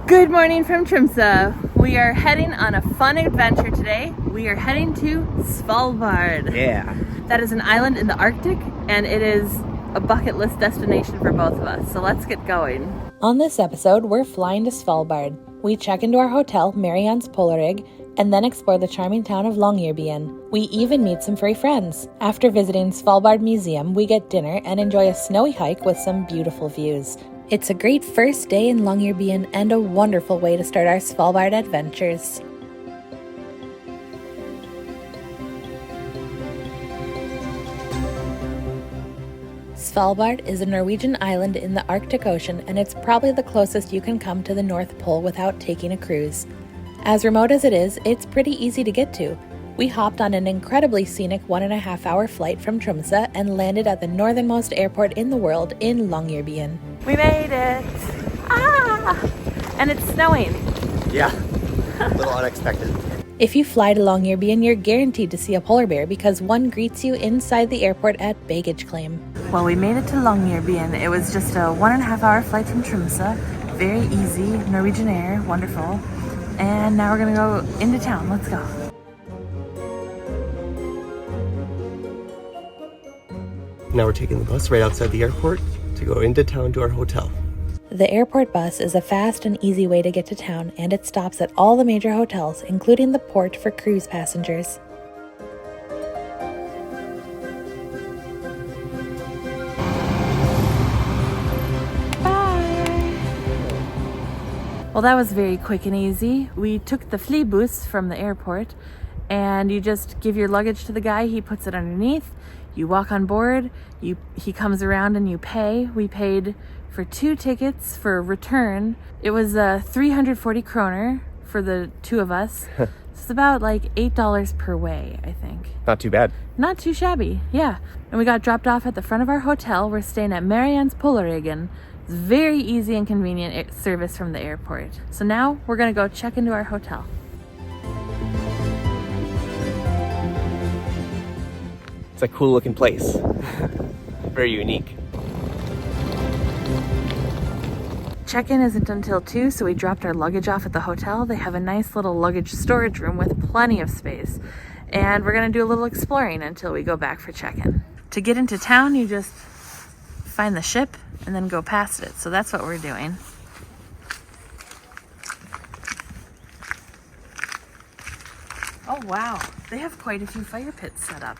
Good morning from Tromsø. We are heading on a fun adventure today. We are heading to Svalbard. Yeah. That is an island in the Arctic, and it is a bucket list destination for both of us. So let's get going. On this episode, we're flying to Svalbard. We check into our hotel, Maryann's Polarrigg, and then explore the charming town of Longyearbyen. We even meet some furry friends. After visiting Svalbard Museum, we get dinner and enjoy a snowy hike with some beautiful views. It's a great first day in Longyearbyen and a wonderful way to start our Svalbard adventures. Svalbard is a Norwegian island in the Arctic Ocean, and it's probably the closest you can come to the North Pole without taking a cruise. As remote as it is, it's pretty easy to get to. We hopped on an incredibly scenic 1.5-hour flight from Tromsø and landed at the northernmost airport in the world in Longyearbyen. We made it! And it's snowing. Yeah, a little unexpected. If you fly to Longyearbyen, you're guaranteed to see a polar bear because one greets you inside the airport at baggage claim. Well, we made it to Longyearbyen. It was just a 1.5-hour flight from Tromsø. Very easy, Norwegian Air, wonderful. And now we're gonna go into town. Let's go. Now we're taking the bus right outside the airport to go into town to our hotel. The airport bus is a fast and easy way to get to town, and it stops at all the major hotels, including the port for cruise passengers. Bye! Well, that was very quick and easy. We took the Flybussen from the airport, and you just give your luggage to the guy, he puts it underneath. You walk on board, he comes around and you pay. We paid for 2 tickets for return. It was 340 kroner for the two of us. It's about like $8 per way, I think. Not too bad. Not too shabby, yeah. And we got dropped off at the front of our hotel. We're staying at Maryann's Polarrigg. It's very easy and convenient service from the airport. So now we're gonna go check into our hotel. It's a cool looking place. Very unique. Check-in isn't until 2, so we dropped our luggage off at the hotel. They have a nice little luggage storage room with plenty of space. And we're gonna do a little exploring until we go back for check-in. To get into town, you just find the ship and then go past it. So that's what we're doing. Oh wow, they have quite a few fire pits set up.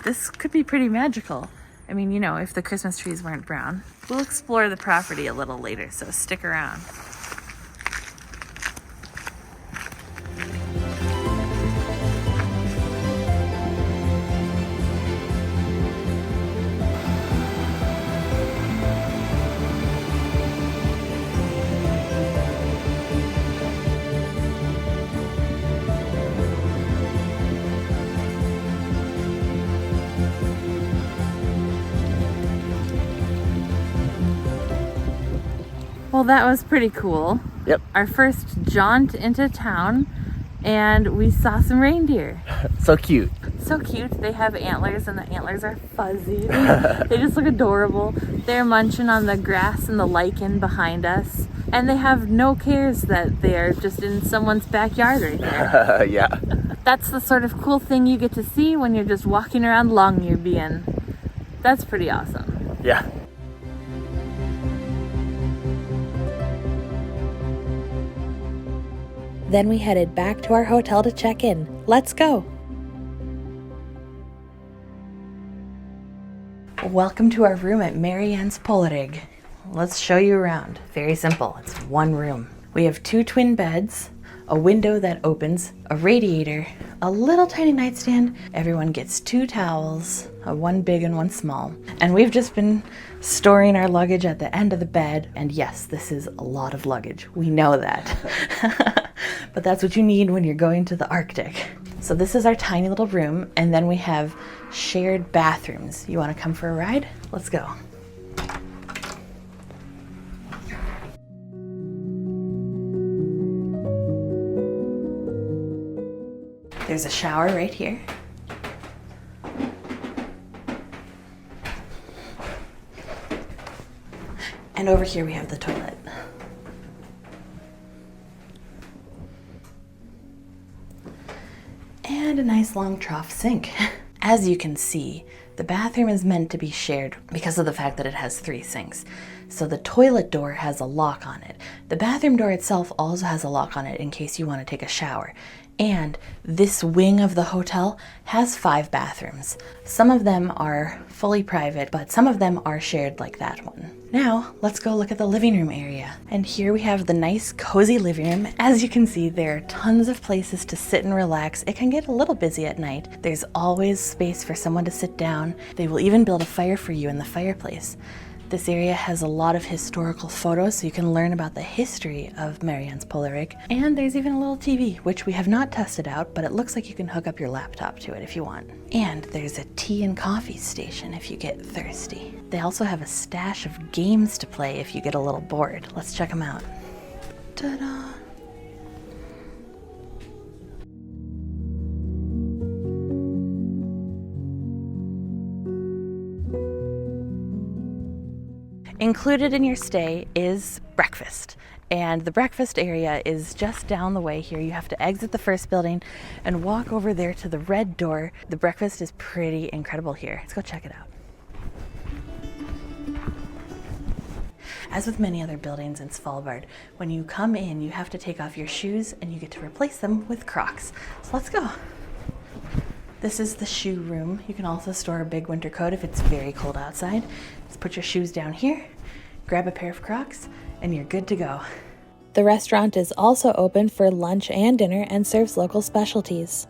This could be pretty magical. I mean, you know, if the Christmas trees weren't brown. We'll explore the property a little later, so stick around. Well, that was pretty cool. Yep. Our first jaunt into town, and we saw some reindeer. So cute. So cute. They have antlers, and the antlers are fuzzy. They just look adorable. They're munching on the grass and the lichen behind us, and they have no cares that they're just in someone's backyard right there. Yeah. That's the sort of cool thing you get to see when you're just walking around Longyearbyen. That's pretty awesome. Yeah. Then we headed back to our hotel to check in. Let's go! Welcome to our room at Maryann's Polarrigg. Let's show you around. Very simple. It's one room. We have 2 twin beds, a window that opens, a radiator, a little tiny nightstand. Everyone gets 2 towels, one big and one small. And we've just been storing our luggage at the end of the bed. And yes, this is a lot of luggage. We know that. But that's what you need when you're going to the Arctic. So this is our tiny little room, and then we have shared bathrooms. You want to come for a ride? Let's go. There's a shower right here. And over here we have the toilet. and a nice long trough sink. As you can see, the bathroom is meant to be shared because of the fact that it has 3 sinks. So the toilet door has a lock on it. The bathroom door itself also has a lock on it in case you want to take a shower. And this wing of the hotel has 5 bathrooms. Some of them are fully private, but some of them are shared like that one. Now, let's go look at the living room area. And here we have the nice cozy living room. As you can see, there are tons of places to sit and relax. It can get a little busy at night. There's always space for someone to sit down. They will even build a fire for you in the fireplace. This area has a lot of historical photos, so you can learn about the history of Maryann's Polarrigg. And there's even a little TV, which we have not tested out, but it looks like you can hook up your laptop to it if you want. And there's a tea and coffee station if you get thirsty. They also have a stash of games to play if you get a little bored. Let's check them out. Ta-da! Included in your stay is breakfast, and the breakfast area is just down the way here. You have to exit the first building and walk over there to the red door. The breakfast is pretty incredible here. Let's go check it out. As with many other buildings in Svalbard, when you come in, you have to take off your shoes and you get to replace them with Crocs. So let's go. This is the shoe room. You can also store a big winter coat if it's very cold outside. Just put your shoes down here, grab a pair of Crocs, and you're good to go. The restaurant is also open for lunch and dinner and serves local specialties.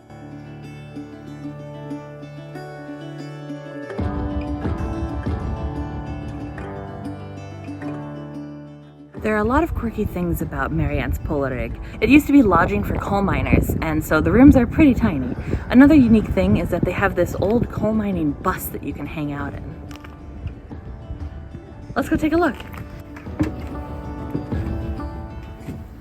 There are a lot of quirky things about Maryann's Polarrigg. It used to be lodging for coal miners, and so the rooms are pretty tiny. Another unique thing is that they have this old coal mining bus that you can hang out in. Let's go take a look.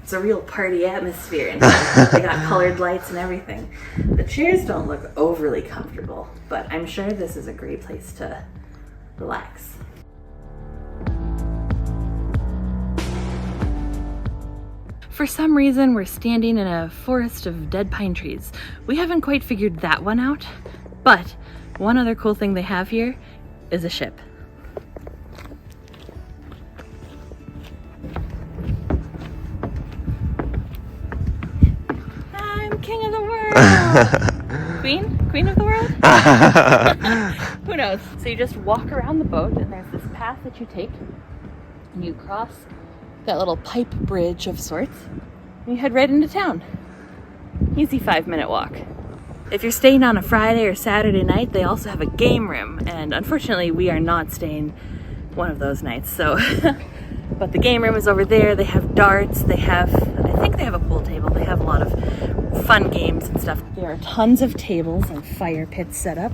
It's a real party atmosphere in here. They got colored lights and everything. The chairs don't look overly comfortable, but I'm sure this is a great place to relax. For some reason, we're standing in a forest of dead pine trees. We haven't quite figured that one out, but one other cool thing they have here is a ship. I'm king of the world! Queen of the world? Who knows? So you just walk around the boat and there's this path that you take and you cross that little pipe bridge of sorts, and you head right into town. Easy 5-minute walk. If you're staying on a Friday or Saturday night, they also have a game room, and unfortunately we are not staying one of those nights, so but the game room is over there. They have darts, I think they have a pool table. They have a lot of fun games and stuff. There are tons of tables and fire pits set up.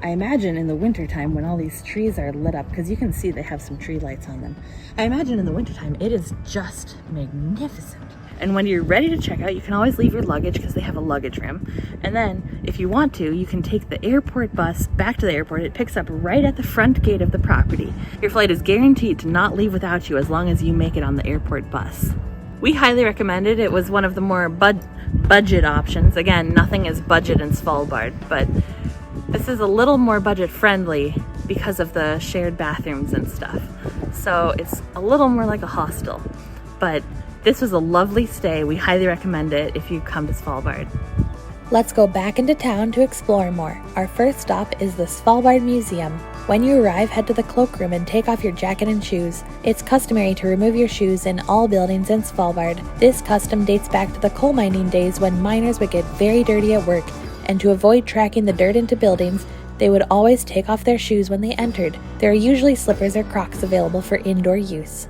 I imagine in the wintertime when all these trees are lit up, because you can see they have some tree lights on them. I imagine in the wintertime it is just magnificent. And when you're ready to check out, you can always leave your luggage because they have a luggage room. And then if you want to, you can take the airport bus back to the airport. It picks up right at the front gate of the property. Your flight is guaranteed to not leave without you as long as you make it on the airport bus. We highly recommend it. It was one of the more budget options. Again, nothing is budget in Svalbard, but this is a little more budget friendly because of the shared bathrooms and stuff. So it's a little more like a hostel, but this was a lovely stay. We highly recommend it if you come to Svalbard. Let's go back into town to explore more. Our first stop is the Svalbard Museum. When you arrive, head to the cloakroom and take off your jacket and shoes. It's customary to remove your shoes in all buildings in Svalbard. This custom dates back to the coal mining days when miners would get very dirty at work, and to avoid tracking the dirt into buildings, they would always take off their shoes when they entered. There are usually slippers or Crocs available for indoor use.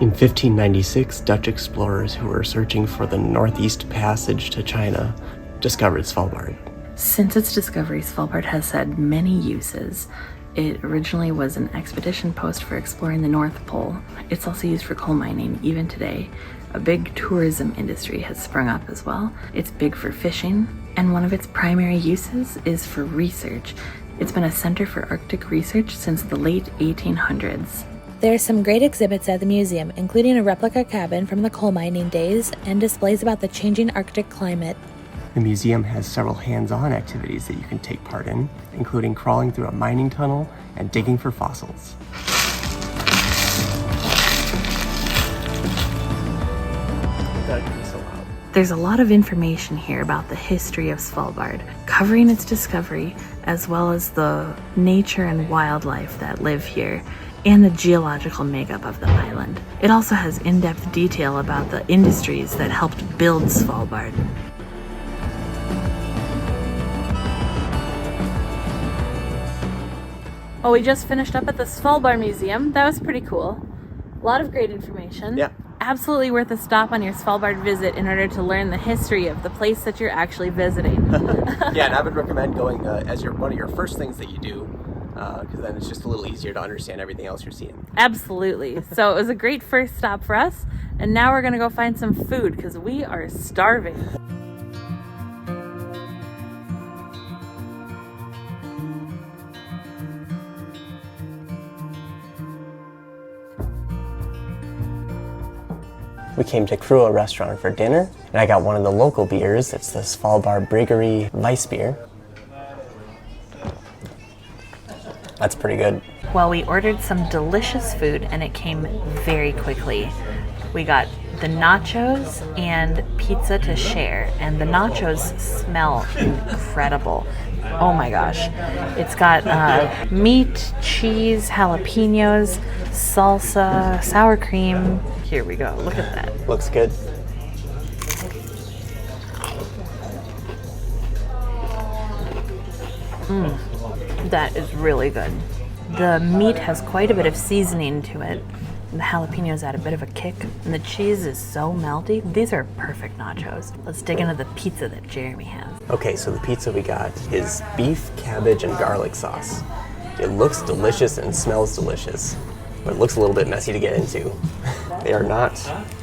In 1596, Dutch explorers who were searching for the Northeast Passage to China discovered Svalbard. Since its discovery, Svalbard has had many uses. It originally was an expedition post for exploring the North Pole. It's also used for coal mining. Even today, a big tourism industry has sprung up as well. It's big for fishing, and one of its primary uses is for research. It's been a center for Arctic research since the late 1800s. There are some great exhibits at the museum, including a replica cabin from the coal mining days and displays about the changing Arctic climate. The museum has several hands-on activities that you can take part in, including crawling through a mining tunnel and digging for fossils. There's a lot of information here about the history of Svalbard, covering its discovery, as well as the nature and wildlife that live here, and the geological makeup of the island. It also has in-depth detail about the industries that helped build Svalbard. Well, we just finished up at the Svalbard Museum. That was pretty cool. A lot of great information. Yeah. Absolutely worth a stop on your Svalbard visit in order to learn the history of the place that you're actually visiting. Yeah, and I would recommend going as one of your first things that you do, because then it's just a little easier to understand everything else you're seeing. Absolutely. So it was a great first stop for us, and now we're gonna go find some food because we are starving. We came to KROA Restaurant for dinner, and I got one of the local beers. It's the Svalbard Brewery Weiss beer. That's pretty good. Well, we ordered some delicious food and it came very quickly. We got the nachos and pizza to share, and the nachos smell incredible. Oh my gosh. It's got meat, cheese, jalapenos, salsa, sour cream. Here we go. Look at that. Looks good. That is really good. The meat has quite a bit of seasoning to it. The jalapenos add a bit of a kick, and the cheese is so melty. These are perfect nachos. Let's dig into the pizza that Jeremy has. Okay, so the pizza we got is beef, cabbage, and garlic sauce. It looks delicious and smells delicious, but it looks a little bit messy to get into. They are not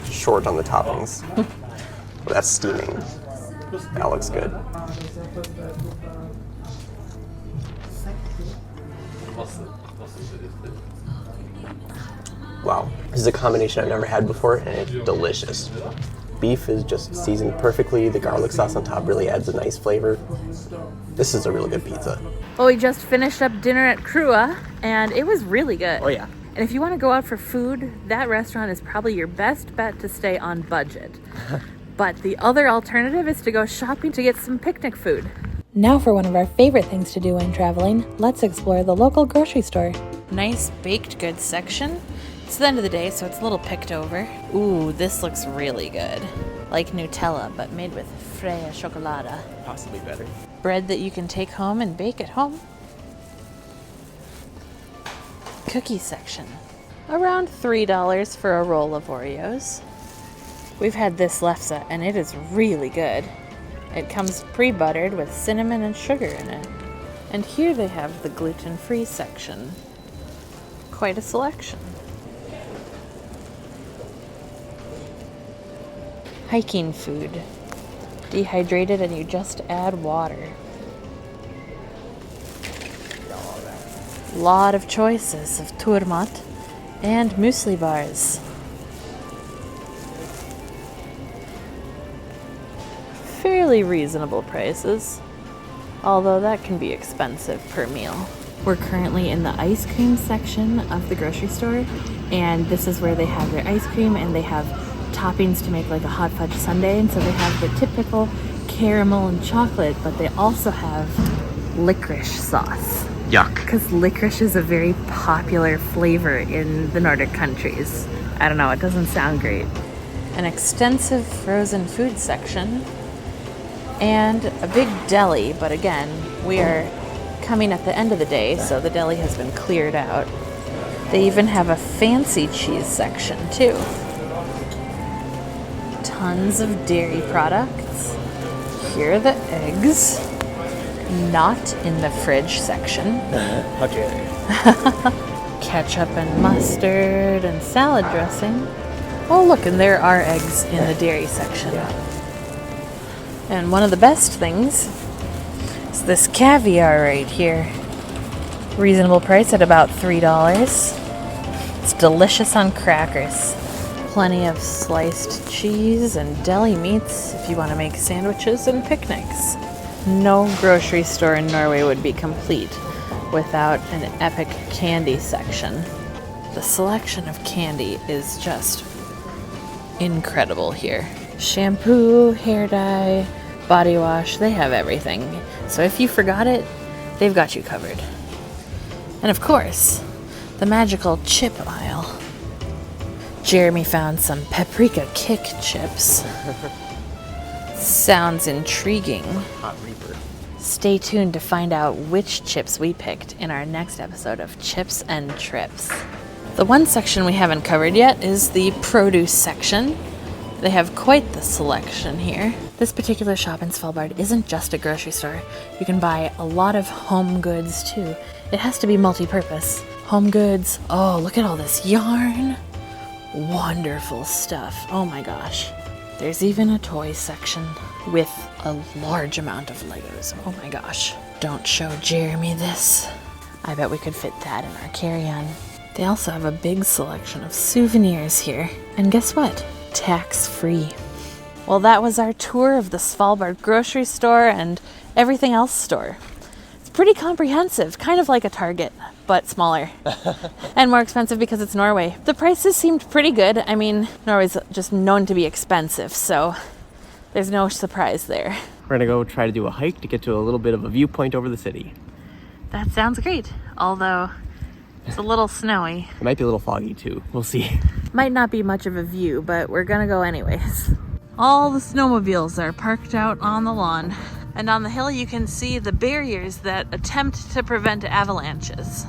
short on the toppings. Well, that's steaming. That looks good. Wow, this is a combination I've never had before, and it's delicious. Beef is just seasoned perfectly. The garlic sauce on top really adds a nice flavor. This is a really good pizza. Well, we just finished up dinner at KROA, and it was really good. Oh yeah. And if you want to go out for food, that restaurant is probably your best bet to stay on budget. But the other alternative is to go shopping to get some picnic food. Now for one of our favorite things to do when traveling, let's explore the local grocery store. Nice baked goods section. It's the end of the day, so it's a little picked over. Ooh, this looks really good. Like Nutella, but made with Freia Chocolata. Possibly better. Bread that you can take home and bake at home. Cookie section. Around $3 for a roll of Oreos. We've had this lefse, and it is really good. It comes pre-buttered with cinnamon and sugar in it. And here they have the gluten-free section. Quite a selection. Hiking food. Dehydrated and you just add water. Lot of choices of turmat and muesli bars. Fairly reasonable prices, although that can be expensive per meal. We're currently in the ice cream section of the grocery store, and this is where they have their ice cream, and they have toppings to make like a hot fudge sundae. And so they have the typical caramel and chocolate, but they also have licorice sauce. Yuck. Because licorice is a very popular flavor in the Nordic countries. I don't know, it doesn't sound great. An extensive frozen food section and a big deli, but again, we are coming at the end of the day, so the deli has been cleared out. They even have a fancy cheese section too. Tons of dairy products. Here are the eggs. Not in the fridge section. How dare you. Ketchup and mustard and salad dressing. Oh look, and there are eggs in the dairy section. And one of the best things is this caviar right here. Reasonable price at about $3. It's delicious on crackers. Plenty of sliced cheese and deli meats if you want to make sandwiches and picnics. No grocery store in Norway would be complete without an epic candy section. The selection of candy is just incredible here. Shampoo, hair dye, body wash, they have everything. So if you forgot it, they've got you covered. And of course, the magical chip aisle. Jeremy found some paprika kick chips. Sounds intriguing. Hot Reaper. Stay tuned to find out which chips we picked in our next episode of Chips and Trips. The one section we haven't covered yet is the produce section. They have quite the selection here. This particular shop in Svalbard isn't just a grocery store. You can buy a lot of home goods too. It has to be multi-purpose. Home goods. Oh, look at all this yarn. Wonderful stuff. Oh my gosh. There's even a toy section with a large amount of Legos. Oh my gosh. Don't show Jeremy this. I bet we could fit that in our carry-on. They also have a big selection of souvenirs here. And guess what? Tax-free. Well, that was our tour of the Svalbard grocery store and everything else store. It's pretty comprehensive, kind of like a Target, but smaller. And more expensive because it's Norway. The prices seemed pretty good. I mean, Norway's just known to be expensive, so there's no surprise there. We're gonna go try to do a hike to get to a little bit of a viewpoint over the city. That sounds great, although it's a little snowy. It might be a little foggy too. We'll see. Might not be much of a view, but we're gonna go anyways. All the snowmobiles are parked out on the lawn. And on the hill you can see the barriers that attempt to prevent avalanches.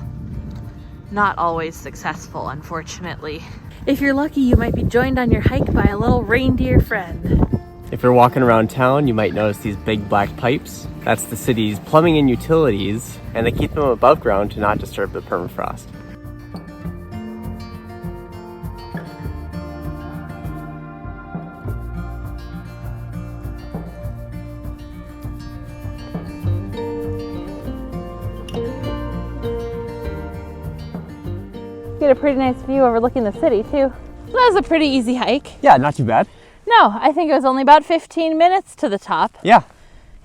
Not always successful, unfortunately. If you're lucky, you might be joined on your hike by a little reindeer friend. If you're walking around town, you might notice these big black pipes. That's the city's plumbing and utilities, and they keep them above ground to not disturb the permafrost. Get a pretty nice view overlooking the city too. That was a pretty easy hike. Yeah, not too bad. No, I think it was only about 15 minutes to the top. Yeah.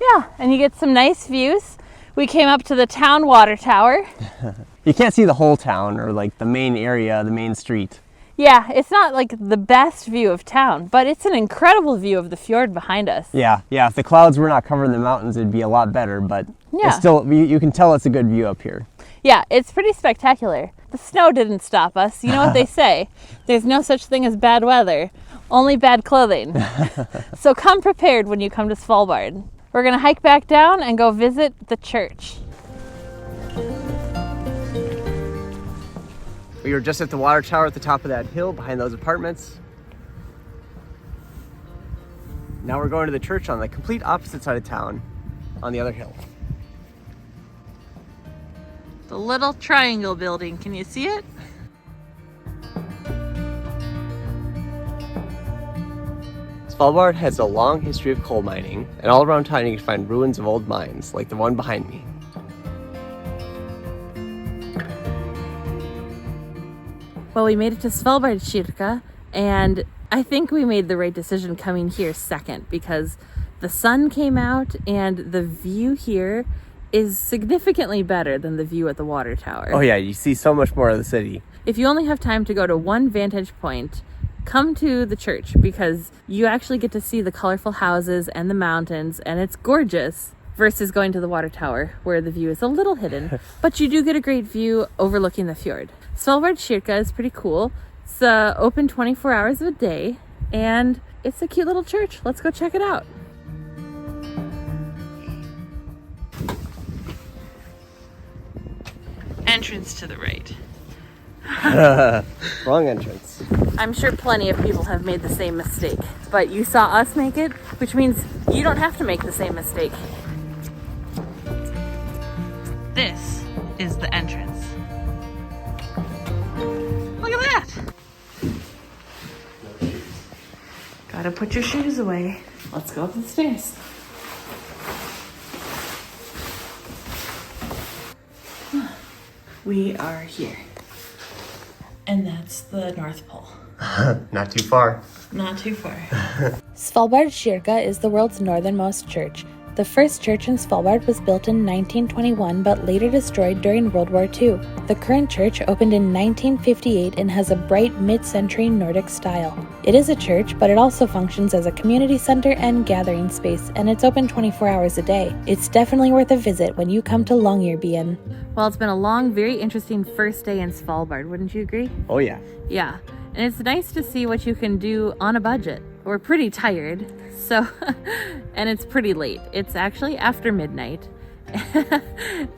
Yeah, and you get some nice views. We came up to the town water tower. You can't see the whole town or like the main area, the main street. Yeah, it's not like the best view of town, but it's an incredible view of the fjord behind us. Yeah. If the clouds were not covering the mountains, it'd be a lot better, but Yeah. it's still, you can tell it's a good view up here. Yeah, it's pretty spectacular. The snow didn't stop us. You know what they say? There's no such thing as bad weather, only bad clothing. So come prepared when you come to Svalbard. We're gonna hike back down and go visit the church. We were just at the water tower at the top of that hill behind those apartments. Now we're going to the church on the complete opposite side of town, on the other hill. The little triangle building, can you see it? Svalbard has a long history of coal mining, and all around town you can find ruins of old mines, like the one behind me. Well, we made it to Svalbard Church, and I think we made the right decision coming here second because the sun came out and the view here is significantly better than the view at the water tower. Oh yeah, you see so much more of the city. If you only have time to go to one vantage point, come to the church because you actually get to see the colorful houses and the mountains, and it's gorgeous, versus going to the water tower where the view is a little hidden. But you do get a great view overlooking the fjord. Svalbard Church is pretty cool. It's open 24 hours a day, and it's a cute little church. Let's go check it out. Entrance to the right. Wrong entrance. I'm sure plenty of people have made the same mistake, but you saw us make it, which means you don't have to make the same mistake. This is the entrance. Look at that! Gotta put your shoes away. Let's go up the stairs. We are here. And that's the North Pole. Not too far. Not too far. Svalbard Kirke is the world's northernmost church. The first church in Svalbard was built in 1921 but later destroyed during World War II. The current church opened in 1958 and has a bright mid-century Nordic style. It is a church, but it also functions as a community center and gathering space, and it's open 24 hours a day. It's definitely worth a visit when you come to Longyearbyen. Well, it's been a long, very interesting first day in Svalbard, wouldn't you agree? Oh yeah. Yeah, and it's nice to see what you can do on a budget. We're pretty tired, so, and it's pretty late. It's actually after midnight,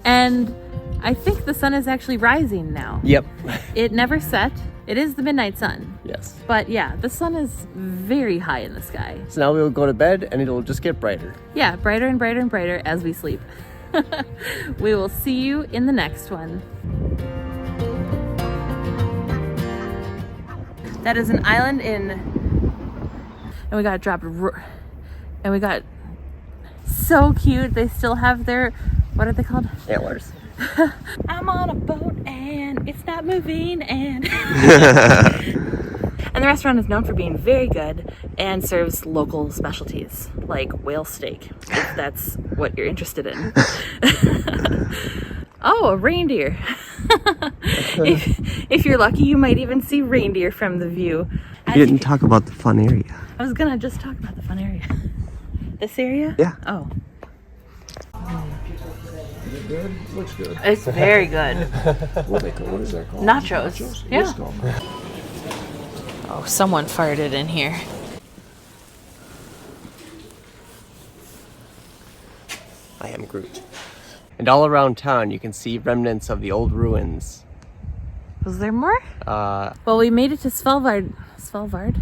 and I think the sun is actually rising now. Yep. It never set. It is the midnight sun. Yes. But yeah, the sun is very high in the sky. So now we'll go to bed and it'll just get brighter. Yeah, brighter and brighter and brighter as we sleep. We will see you in the next one. That is an island and we got dropped, and we got so cute. They still have their, what are they called? Antlers. I'm on a boat and it's not moving and and the restaurant is known for being very good and serves local specialties like whale steak, if that's what you're interested in. Oh, a reindeer. if you're lucky, you might even see reindeer from the view. You didn't talk about the fun area. I was gonna just talk about the fun area. This area? Yeah. Oh. Is it good? Looks good. It's very good. What is that called? Nachos. Yeah. What's it called? Oh, someone farted in here. I am Groot. And all around town you can see remnants of the old ruins. Was there more? Well, we made it to Svalbard. Svalbard?